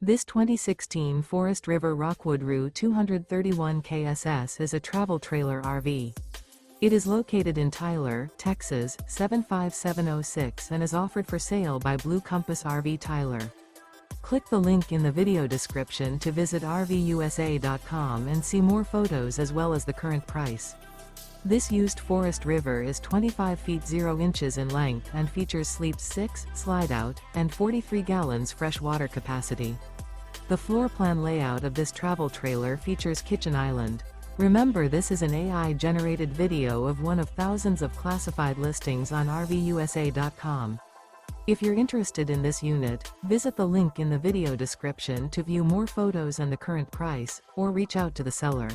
This 2016 Forest River Rockwood Roo 231 KSS is a travel trailer RV. It is located in Tyler, Texas, 75706 and is offered for sale by Blue Compass RV Tyler. Click the link in the video description to visit RVUSA.com and see more photos as well as the current price. This used Forest River is 25 feet 0 inches in length and features sleeps 6, Slideout, and 43 gallons fresh water capacity. The floor plan layout of this travel trailer features kitchen island. Remember, this is an AI-generated video of one of thousands of classified listings on RVUSA.com. If you're interested in this unit, visit the link in the video description to view more photos and the current price, or reach out to the seller.